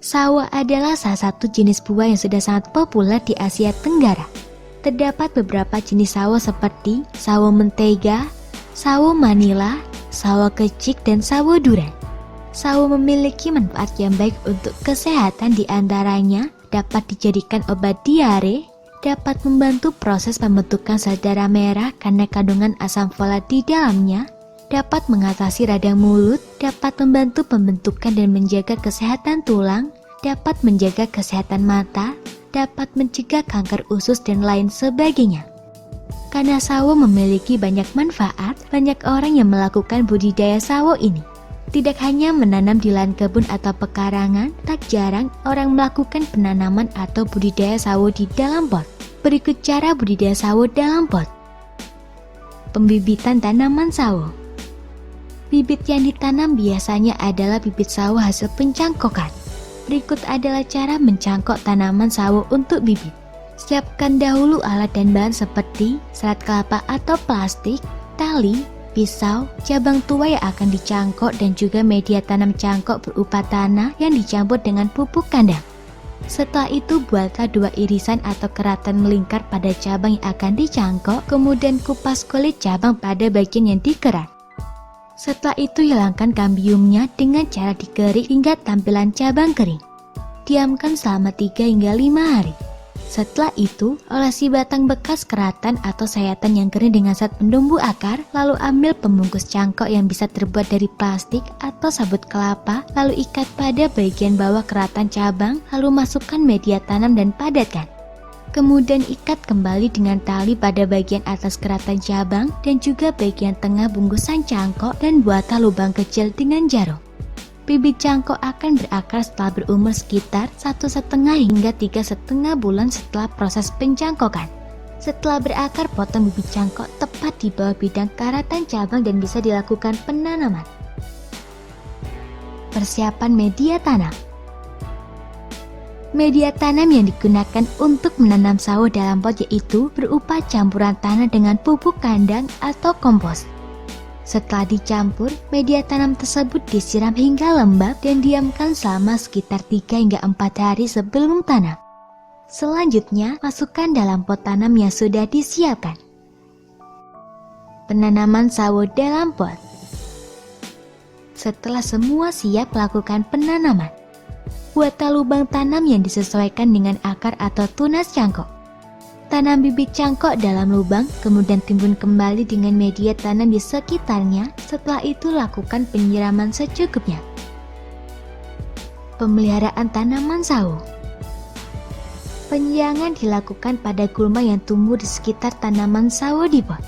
Sawo adalah salah satu jenis buah yang sudah sangat populer di Asia Tenggara. Terdapat beberapa jenis sawo seperti sawo mentega, sawo manila, sawo kecik, dan sawo durian. Sawo memiliki manfaat yang baik untuk kesehatan, di antaranya dapat dijadikan obat diare, dapat membantu proses pembentukan sel darah merah karena kandungan asam folat di dalamnya, dapat mengatasi radang mulut, dapat membantu pembentukan dan menjaga kesehatan tulang, dapat menjaga kesehatan mata, dapat mencegah kanker usus, dan lain sebagainya. Karena sawo memiliki banyak manfaat, banyak orang yang melakukan budidaya sawo ini. Tidak hanya menanam di lahan kebun atau pekarangan, tak jarang orang melakukan penanaman atau budidaya sawo di dalam pot. Berikut cara budidaya sawo dalam pot. Pembibitan tanaman sawo. Bibit yang ditanam biasanya adalah bibit sawo hasil pencangkokan. Berikut adalah cara mencangkok tanaman sawo untuk bibit. Siapkan dahulu alat dan bahan seperti serat kelapa atau plastik, tali, pisau, cabang tua yang akan dicangkok, dan juga media tanam cangkok berupa tanah yang dicampur dengan pupuk kandang. Setelah itu buatlah 2 irisan atau keratan melingkar pada cabang yang akan dicangkok, kemudian kupas kulit cabang pada bagian yang dikerat. Setelah itu hilangkan kambiumnya dengan cara dikerik hingga tampilan cabang kering. Diamkan selama 3 hingga 5 hari. Setelah itu, olesi batang bekas keratan atau sayatan yang kering dengan zat penumbuh akar, lalu ambil pembungkus cangkok yang bisa terbuat dari plastik atau sabut kelapa, lalu ikat pada bagian bawah keratan cabang, lalu masukkan media tanam dan padatkan. Kemudian ikat kembali dengan tali pada bagian atas keratan cabang dan juga bagian tengah bungkusan cangkok, dan buatlah lubang kecil dengan jarum. Bibit cangkok akan berakar setelah berumur sekitar 1,5 hingga 3,5 bulan setelah proses pencangkokan. Setelah berakar, potong bibit cangkok tepat di bawah bidang karatan cabang dan bisa dilakukan penanaman. Persiapan media tanam. Media tanam yang digunakan untuk menanam sawo dalam pot yaitu berupa campuran tanah dengan pupuk kandang atau kompos. Setelah dicampur, media tanam tersebut disiram hingga lembab dan diamkan selama sekitar 3 hingga 4 hari sebelum tanam. Selanjutnya, masukkan dalam pot tanam yang sudah disiapkan. Penanaman sawo dalam pot. Setelah semua siap, lakukan penanaman. Buatlah lubang tanam yang disesuaikan dengan akar atau tunas cangkok. Tanam bibit cangkok dalam lubang, kemudian timbun kembali dengan media tanam di sekitarnya. Setelah itu lakukan penyiraman secukupnya. Pemeliharaan tanaman sawo. Penyiangan dilakukan pada gulma yang tumbuh di sekitar tanaman sawo di pot.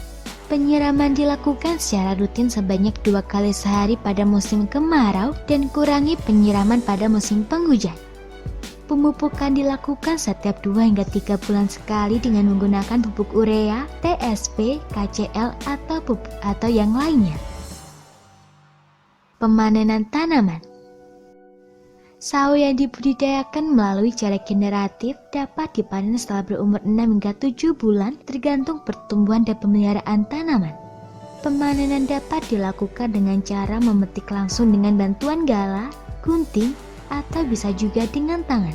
Penyiraman dilakukan secara rutin sebanyak 2 kali sehari pada musim kemarau dan kurangi penyiraman pada musim penghujan. Pemupukan dilakukan setiap 2 hingga 3 bulan sekali dengan menggunakan pupuk urea, TSP, KCl, atau yang lainnya. Pemanenan tanaman. Sawo yang dibudidayakan melalui cara generatif dapat dipanen setelah berumur 6 hingga 7 bulan tergantung pertumbuhan dan pemeliharaan tanaman. Pemanenan dapat dilakukan dengan cara memetik langsung dengan bantuan gala, gunting, atau bisa juga dengan tangan.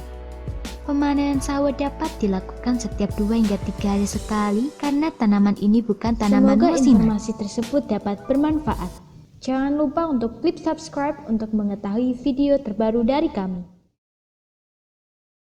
Pemanenan sawo dapat dilakukan setiap 2 hingga 3 hari sekali karena tanaman ini bukan tanaman musiman. Semoga informasi tersebut dapat bermanfaat. Jangan lupa untuk klik subscribe untuk mengetahui video terbaru dari kami.